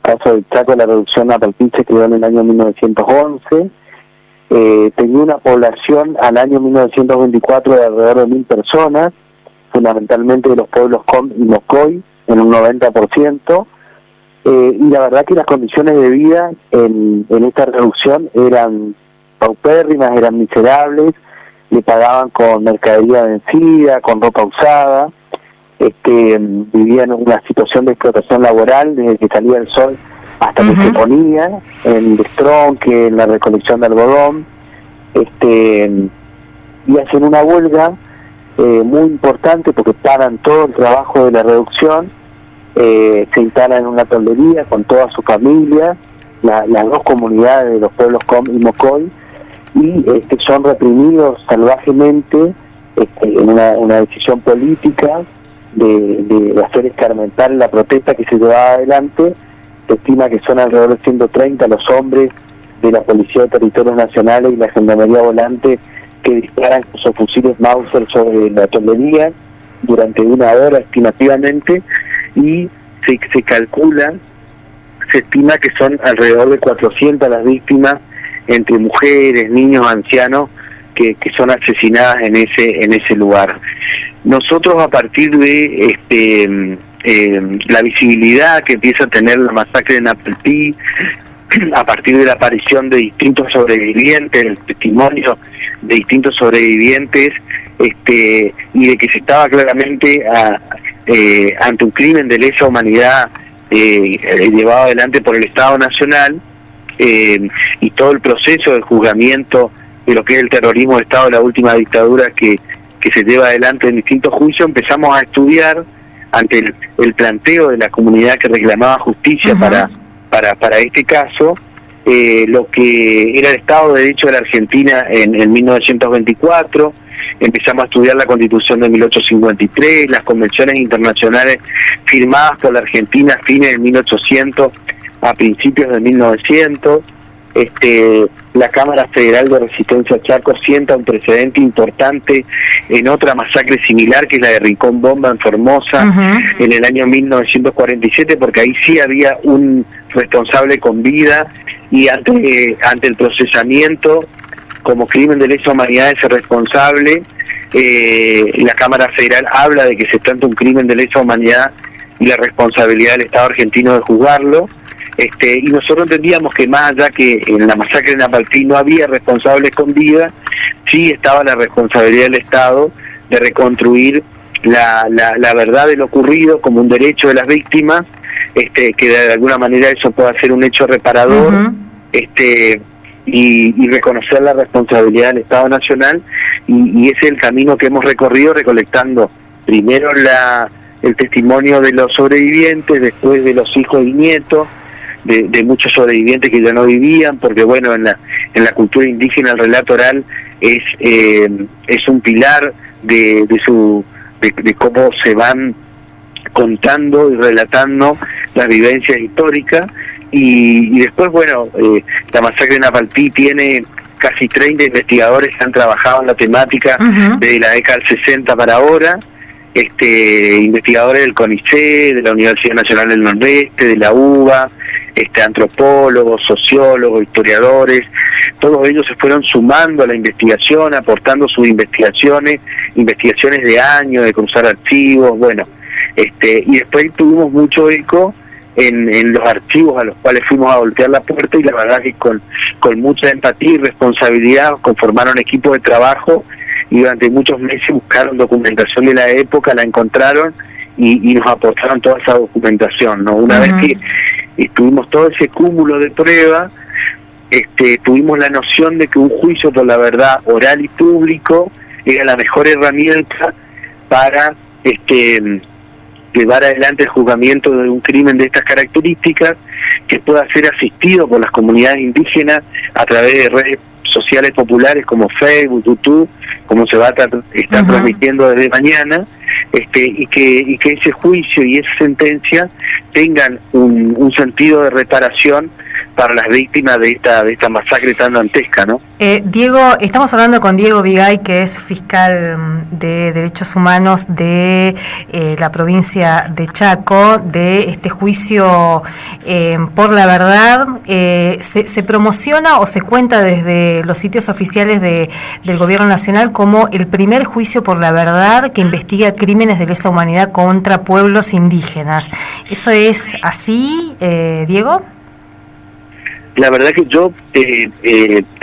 caso del Chaco, la reducción Napalpí se creó en el año 1911. Tenía una población al año 1924 de alrededor de 1.000 personas, fundamentalmente de los pueblos Com y Mocoy, en un 90%. Y la verdad que las condiciones de vida en esta reducción eran paupérrimas, eran miserables, le pagaban con mercadería vencida, con ropa usada, vivían en una situación de explotación laboral desde que salía el sol hasta que se ponía, en el destronque, en la recolección de algodón, y hacen una huelga muy importante porque paran todo el trabajo de la reducción. Se instalan en una toldería con toda su familia, las dos comunidades de los pueblos Com y Mocoy, y son reprimidos salvajemente en una decisión política de hacer escarmentar la protesta que se llevaba adelante. Se estima que son alrededor de 130 los hombres de la Policía de Territorios Nacionales y la Gendarmería Volante que disparan con sus fusiles Mauser sobre la toldería durante 1 hora estimativamente, y se calcula, se estima que son alrededor de 400 las víctimas, entre mujeres, niños, ancianos, que son asesinadas en ese lugar. Nosotros, a partir de la visibilidad que empieza a tener la masacre de Napalpí, a partir de la aparición de distintos sobrevivientes, el testimonio de distintos sobrevivientes, y de que se estaba claramente ante un crimen de lesa humanidad llevado adelante por el Estado Nacional, y todo el proceso del juzgamiento de lo que es el terrorismo de Estado, la última dictadura que se lleva adelante en distintos juicios, empezamos a estudiar ante el planteo de la comunidad que reclamaba justicia para este caso, lo que era el Estado de Derecho de la Argentina en 1924. Empezamos a estudiar la Constitución de 1853, las convenciones internacionales firmadas por la Argentina a fines de 1800 a principios de 1900. La Cámara Federal de Resistencia Chaco sienta un precedente importante en otra masacre similar, que es la de Rincón Bomba en Formosa, en el año 1947, porque ahí sí había un responsable con vida, y ante el procesamiento como crimen de lesa humanidad de ese responsable, la Cámara Federal habla de que se trata un crimen de lesa humanidad y la responsabilidad del Estado argentino de juzgarlo. Y nosotros entendíamos que más allá que en la masacre de Napalpí no había responsables con vida, sí estaba la responsabilidad del Estado de reconstruir la verdad de lo ocurrido como un derecho de las víctimas, que de alguna manera eso pueda ser un hecho reparador, y reconocer la responsabilidad del Estado Nacional, y ese es el camino que hemos recorrido, recolectando primero el testimonio de los sobrevivientes, después de los hijos y nietos, de muchos sobrevivientes que ya no vivían, porque bueno, en la cultura indígena el relato oral es un pilar de cómo se van contando y relatando las vivencias históricas. Y después, bueno, la masacre de Napalpí tiene casi 30 investigadores que han trabajado en la temática desde la década del 60 para ahora, investigadores del CONICET, de la Universidad Nacional del Nordeste, de la UBA, antropólogos, sociólogos, historiadores. Todos ellos se fueron sumando a la investigación, aportando sus investigaciones de años, de cruzar archivos, bueno, y después tuvimos mucho eco en los archivos a los cuales fuimos a voltear la puerta, y la verdad que con mucha empatía y responsabilidad conformaron equipos de trabajo, y durante muchos meses buscaron documentación de la época, la encontraron y nos aportaron toda esa documentación, ¿no? Una vez que tuvimos todo ese cúmulo de pruebas, tuvimos la noción de que un juicio por la verdad oral y público era la mejor herramienta para llevar adelante el juzgamiento de un crimen de estas características, que pueda ser asistido por las comunidades indígenas a través de redes sociales populares como Facebook, YouTube, como se va a estar transmitiendo desde mañana, y que ese juicio y esa sentencia tengan un sentido de reparación para las víctimas de esta masacre tan dantesca, ¿no? Diego, estamos hablando con Diego Vigay, que es fiscal de Derechos Humanos de la provincia de Chaco, de este juicio por la verdad. Se promociona o se cuenta desde los sitios oficiales del Gobierno Nacional como el primer juicio por la verdad que investiga crímenes de lesa humanidad contra pueblos indígenas. ¿Eso es así, Diego? La verdad que yo, de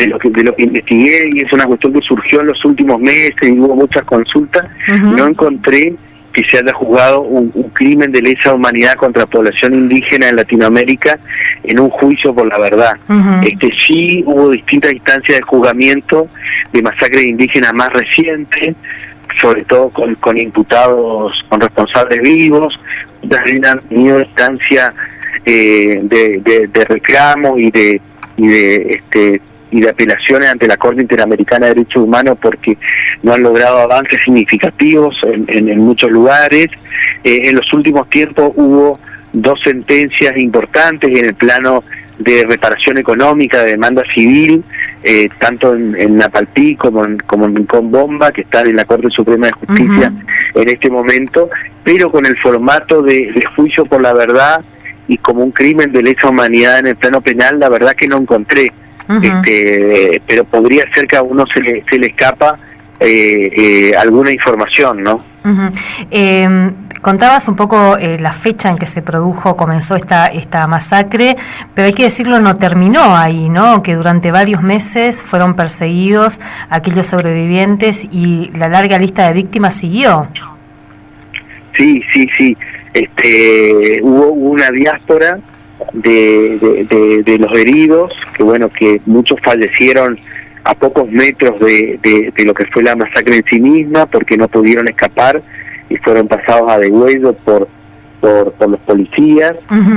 lo que investigué, y es una cuestión que surgió en los últimos meses y hubo muchas consultas, no encontré que se haya juzgado un crimen de lesa humanidad contra población indígena en Latinoamérica en un juicio por la verdad. Sí hubo distintas instancias de juzgamiento de masacres indígenas más recientes, sobre todo con imputados, con responsables vivos. También han tenido instancias de reclamo y de apelaciones ante la Corte Interamericana de Derechos Humanos porque no han logrado avances significativos en muchos lugares. En los últimos tiempos hubo 2 sentencias importantes en el plano de reparación económica, de demanda civil, tanto en Napalpí como en Rincón Bomba, que están en la Corte Suprema de Justicia en este momento, pero con el formato de juicio por la verdad y como un crimen de lesa humanidad en el plano penal, la verdad que no encontré. Pero podría ser que a uno se le escapa alguna información, ¿no? Contabas un poco la fecha en que se comenzó esta masacre, pero hay que decirlo, no terminó ahí, ¿no? Que durante varios meses fueron perseguidos aquellos sobrevivientes y la larga lista de víctimas siguió. Sí. Hubo una diáspora de los heridos, que muchos fallecieron a pocos metros de lo que fue la masacre en sí misma, porque no pudieron escapar y fueron pasados a degüello por los policías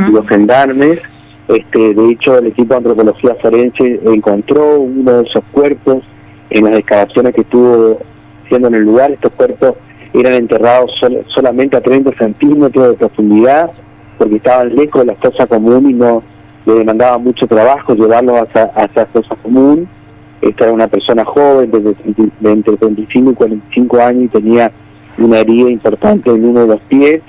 y los gendarmes. De hecho, el equipo de antropología forense encontró uno de esos cuerpos en las excavaciones que estuvo haciendo en el lugar. Estos cuerpos eran enterrados solamente a 30 centímetros de profundidad, porque estaban lejos de la fosa común y no le demandaba mucho trabajo llevarlos hacia la fosa común. Esta era una persona joven, de entre 35 y 45 años, y tenía una herida importante en uno de los pies.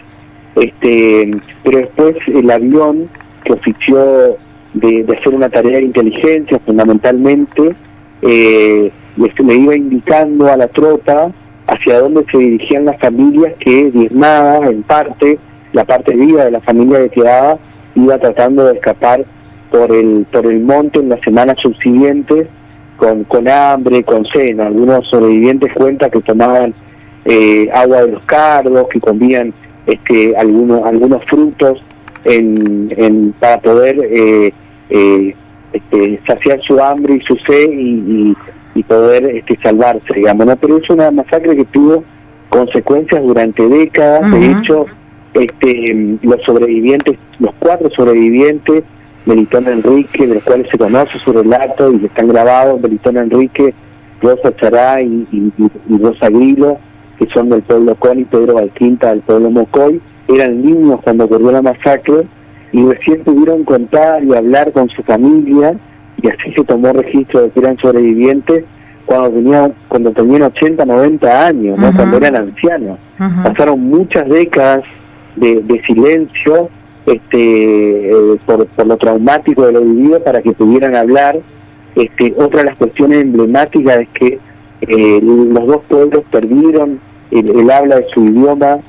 Pero después el avión, que ofició de hacer una tarea de inteligencia fundamentalmente, le iba indicando a la tropa hacia dónde se dirigían las familias que, diezmadas en parte, la parte viva de la familia que quedaba, iba tratando de escapar por el monte en las semanas subsiguientes, con hambre, con sed. Algunos sobrevivientes cuentan que tomaban agua de los cardos, que comían algunos frutos para poder saciar su hambre y su sed y poder salvarse, digamos, ¿no? Pero es una masacre que tuvo consecuencias durante décadas. De hecho, los sobrevivientes, los 4 sobrevivientes, Melitón Enrique, de los cuales se conoce su relato y que están grabados, Melitón Enrique, Rosa Chará y Rosa Grilo, que son del pueblo Coni, Pedro Valquinta del pueblo Mocoy, eran niños cuando ocurrió la masacre y recién pudieron contar y hablar con su familia, y así se tomó registro de que eran sobrevivientes cuando tenían 80, 90 años, ¿no? Cuando eran ancianos. Pasaron muchas décadas de silencio por lo traumático de lo vivido para que pudieran hablar. Otra de las cuestiones emblemáticas es que los 2 pueblos perdieron el habla de su idioma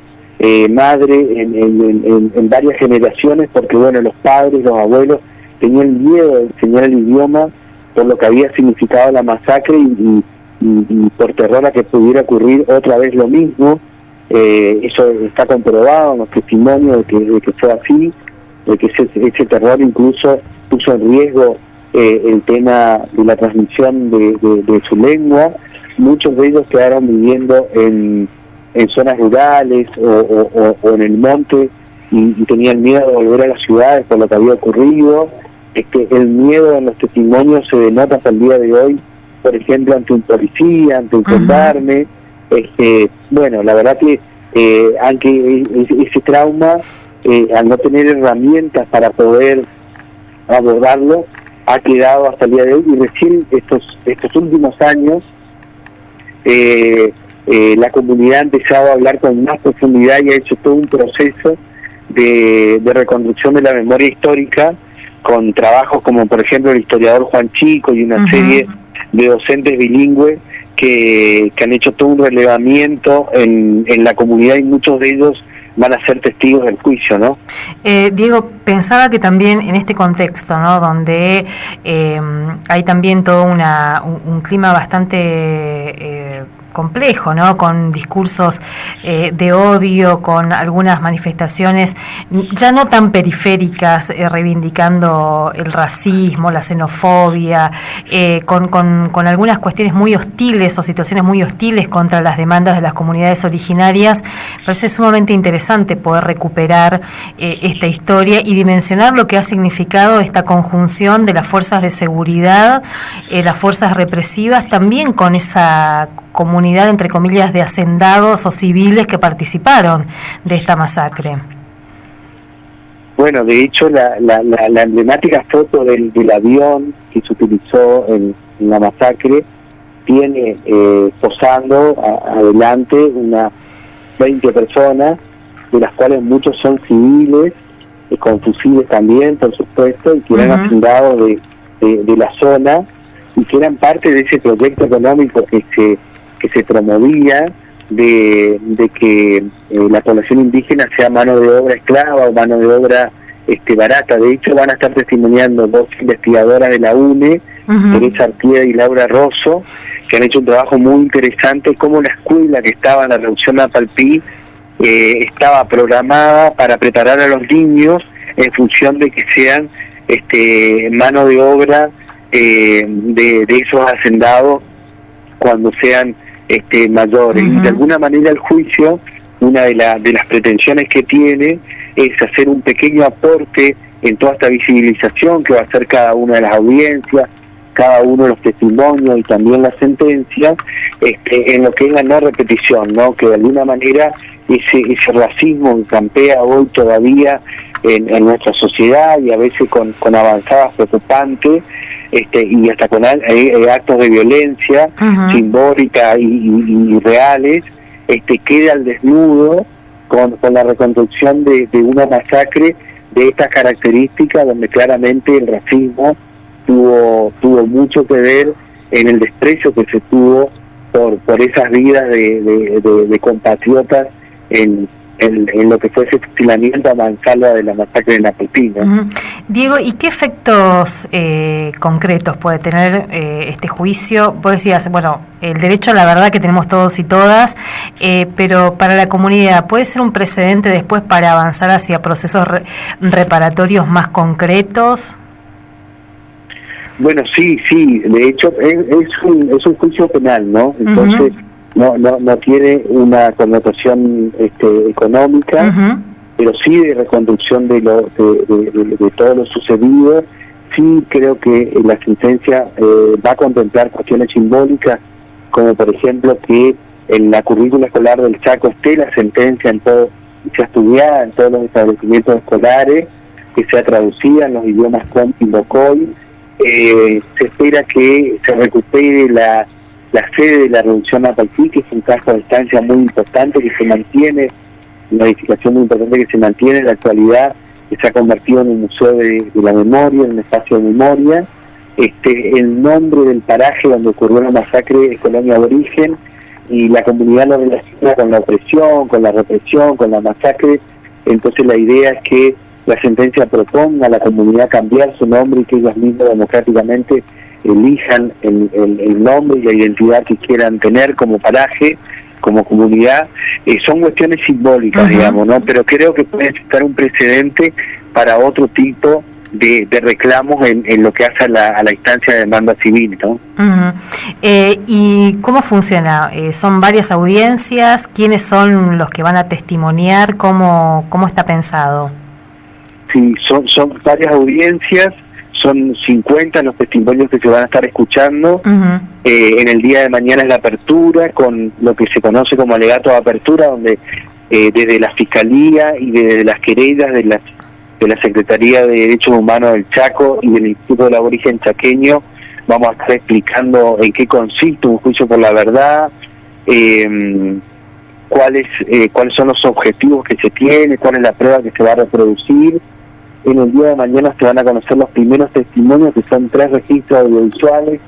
madre en varias generaciones, porque los padres, los abuelos tenían miedo de enseñar el idioma por lo que había significado la masacre y por terror a que pudiera ocurrir otra vez lo mismo. Eso está comprobado en los testimonios de que fue así, de que ese terror incluso puso en riesgo el tema de la transmisión de su lengua. Muchos de ellos quedaron viviendo en zonas rurales o en el monte y tenían miedo de volver a las ciudades por lo que había ocurrido. El miedo en los testimonios se denota hasta el día de hoy, por ejemplo, ante un policía, ante un gendarme. La verdad que aunque ese trauma, al no tener herramientas para poder abordarlo, ha quedado hasta el día de hoy, y recién estos últimos años la comunidad ha empezado a hablar con más profundidad y ha hecho todo un proceso de reconstrucción de la memoria histórica, con trabajos como por ejemplo el historiador Juan Chico y una serie de docentes bilingües que han hecho todo un relevamiento en la comunidad, y muchos de ellos van a ser testigos del juicio, ¿no? Diego, pensaba que también en este contexto, ¿no?, donde hay también todo un clima bastante complejo, ¿no?, con discursos de odio, con algunas manifestaciones ya no tan periféricas, reivindicando el racismo, la xenofobia, con algunas cuestiones muy hostiles o situaciones muy hostiles contra las demandas de las comunidades originarias. Parece sumamente interesante poder recuperar esta historia y dimensionar lo que ha significado esta conjunción de las fuerzas de seguridad, las fuerzas represivas, también con esa comunidad, entre comillas, de hacendados o civiles que participaron de esta masacre. Bueno, de hecho, la emblemática foto del avión que se utilizó en la masacre tiene posando adelante unas 20 personas, de las cuales muchos son civiles, con fusiles también, por supuesto, y que eran hacendados de la zona, y que eran parte de ese proyecto económico que se promovía de que la población indígena sea mano de obra esclava o mano de obra barata. De hecho, van a estar testimoniando dos investigadoras de la UNE, Teresa Artieda y Laura Rosso, que han hecho un trabajo muy interesante, como la escuela que estaba en la reducción Napalpí estaba programada para preparar a los niños en función de que sean mano de obra de esos hacendados cuando sean mayores. Y de alguna manera el juicio, una de las pretensiones que tiene es hacer un pequeño aporte en toda esta visibilización que va a hacer cada una de las audiencias, cada uno de los testimonios y también las sentencias, en lo que es la no repetición, ¿no? Que de alguna manera ese racismo que campea hoy todavía en nuestra sociedad, y a veces con avanzadas preocupantes, y hasta con actos de violencia simbólica y reales, queda al desnudo con la reconstrucción de una masacre de estas características, donde claramente el racismo tuvo mucho que ver en el desprecio que se tuvo por esas vidas de compatriotas en lo que fue ese fusilamiento a mansalva de la masacre de Napalpí, ¿no? Diego, ¿y qué efectos concretos puede tener este juicio? Vos decías, bueno, el derecho a la verdad que tenemos todos y todas, pero para la comunidad, ¿puede ser un precedente después para avanzar hacia procesos reparatorios más concretos? Bueno, sí, de hecho es un juicio penal, ¿no? Entonces no tiene una connotación económica, pero sí de reconstrucción de todo lo sucedido. Sí creo que la sentencia va a contemplar cuestiones simbólicas, como por ejemplo que en la currícula escolar del Chaco esté la sentencia en todo, sea estudiada en todos los establecimientos escolares, que sea traducida en los idiomas Compi y Bocoy. Se espera que se recupere la sede de la reducción Napalpí, que es un caso de estancia muy importante que se mantiene, una edificación muy importante que se mantiene en la actualidad, que se ha convertido en un museo de la memoria, en un espacio de memoria. El nombre del paraje donde ocurrió la masacre es Colonia Aborigen, y la comunidad lo relaciona con la opresión, con la represión, con la masacre. Entonces la idea es que la sentencia proponga a la comunidad cambiar su nombre y que ellos mismos democráticamente elijan el nombre y la identidad que quieran tener como paraje, como comunidad. Son cuestiones simbólicas, digamos, ¿no? Pero creo que puede estar un precedente para otro tipo de reclamos en lo que hace a la instancia de demanda civil, ¿no? ¿Y cómo funciona? ¿Son varias audiencias? ¿Quiénes son los que van a testimoniar? ¿Cómo está pensado? Sí, son varias audiencias, son 50 los testimonios que se van a estar escuchando. En el día de mañana es la apertura, con lo que se conoce como alegato de apertura, donde desde la Fiscalía y desde las querellas de de la Secretaría de Derechos Humanos del Chaco y del Instituto del Aborigen Chaqueño. Vamos a estar explicando en qué consiste un juicio por la verdad, cuáles son los objetivos que se tiene, cuál es la prueba que se va a reproducir. En el día de mañana se van a conocer los primeros testimonios, que son 3 registros audiovisuales,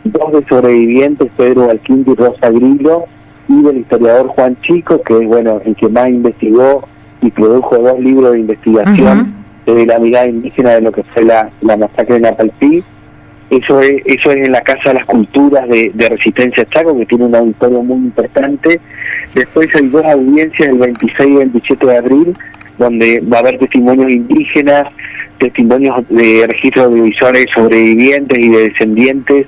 2 de sobrevivientes, Pedro Valquinto y Rosa Grillo, y del historiador Juan Chico, que es el que más investigó y produjo 2 libros de investigación de la mirada indígena de lo que fue la masacre de Napalpí. Eso es en la Casa de las Culturas de Resistencia Chaco, que tiene un auditorio muy importante. Después hay 2 audiencias, el 26 y el 27 de abril, donde va a haber testimonios indígenas, testimonios de registros audiovisuales sobrevivientes y de descendientes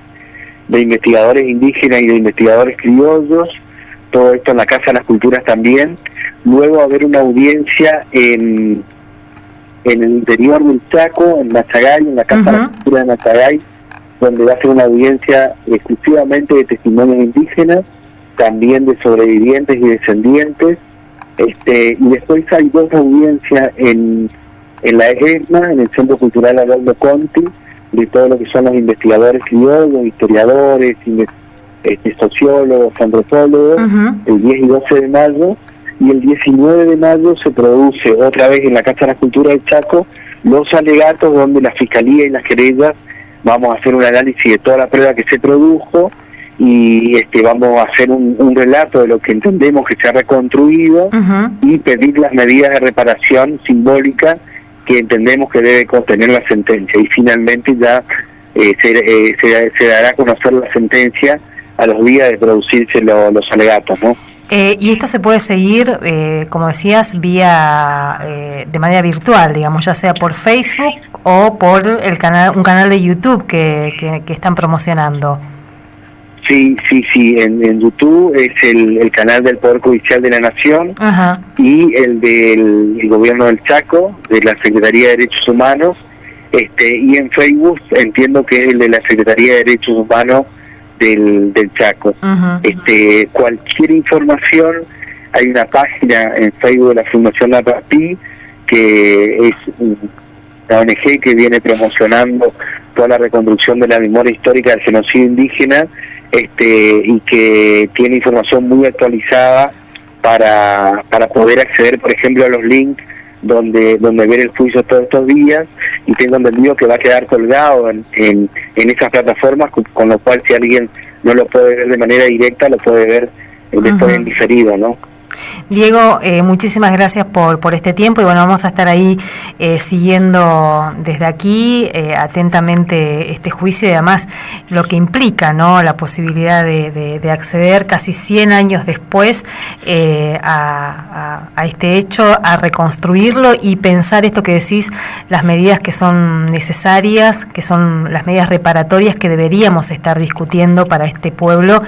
de investigadores indígenas y de investigadores criollos. Todo esto en la Casa de las Culturas también. Luego va a haber una audiencia en el interior del Chaco, en Machagay, en la Casa de las Culturas de Machagay, donde va a ser una audiencia exclusivamente de testimonios indígenas, también de sobrevivientes y descendientes. Y después hay 2 audiencias en la ESMA, en el Centro Cultural Aroldo Conti, de todo lo que son los investigadores criollos, historiadores, sociólogos, antropólogos, el 10 y 12 de mayo, y el 19 de mayo se produce otra vez en la Casa de la Cultura del Chaco los alegatos, donde la Fiscalía y las querellas vamos a hacer un análisis de toda la prueba que se produjo, y vamos a hacer un relato de lo que entendemos que se ha reconstruido, y pedir las medidas de reparación simbólica que entendemos que debe contener la sentencia. Y finalmente ya se dará a conocer la sentencia a los días de producirse los alegatos, ¿no? Y esto se puede seguir, como decías, vía de manera virtual, digamos, ya sea por Facebook o por un canal de YouTube que están promocionando. Sí, en YouTube es el canal del Poder Judicial de la Nación, y el del Gobierno del Chaco, de la Secretaría de Derechos Humanos, y en Facebook entiendo que es el de la Secretaría de Derechos Humanos del Chaco. Cualquier información, hay una página en Facebook de la Fundación Napalpí, que es una ONG que viene promocionando toda la reconstrucción de la memoria histórica del genocidio indígena, y que tiene información muy actualizada para poder acceder, por ejemplo, a los links donde ver el juicio todos estos días, y tengo entendido que va a quedar colgado en esas plataformas, con lo cual si alguien no lo puede ver de manera directa, lo puede ver después en diferido, ¿no? Diego, muchísimas gracias por este tiempo, y bueno, vamos a estar ahí siguiendo desde aquí atentamente este juicio, y además lo que implica, ¿no?, la posibilidad de acceder casi 100 años después a este hecho, a reconstruirlo y pensar esto que decís, las medidas que son necesarias, que son las medidas reparatorias que deberíamos estar discutiendo para este pueblo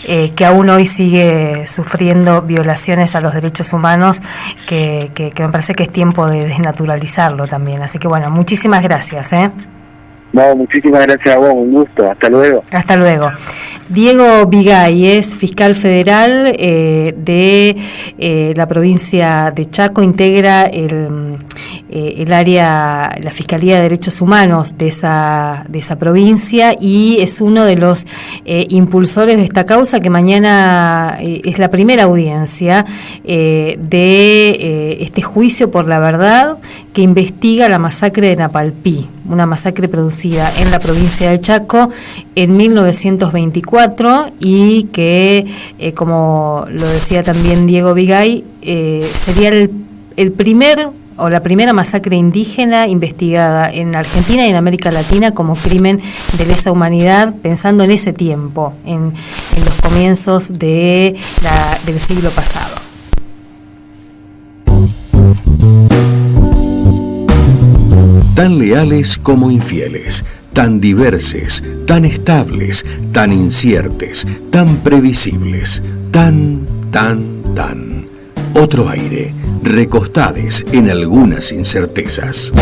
que aún hoy sigue sufriendo violaciones a los derechos humanos, que me parece que es tiempo de desnaturalizarlo también. Así que bueno, muchísimas gracias. No, muchísimas gracias a vos, un gusto, hasta luego. Hasta luego. Diego Vigay es fiscal federal de la provincia de Chaco, integra el área, la Fiscalía de Derechos Humanos de esa provincia, y es uno de los impulsores de esta causa, que mañana es la primera audiencia de este juicio por la verdad que investiga la masacre de Napalpí, una masacre producida en la provincia de Chaco en 1924, y que, como lo decía también Diego Vigay, sería el primer o la primera masacre indígena investigada en Argentina y en América Latina como crimen de lesa humanidad, pensando en ese tiempo, en los comienzos del siglo pasado. Tan leales como infieles, tan diverses, tan estables, tan inciertes, tan previsibles, tan. Otro aire, recostades en algunas incertezas.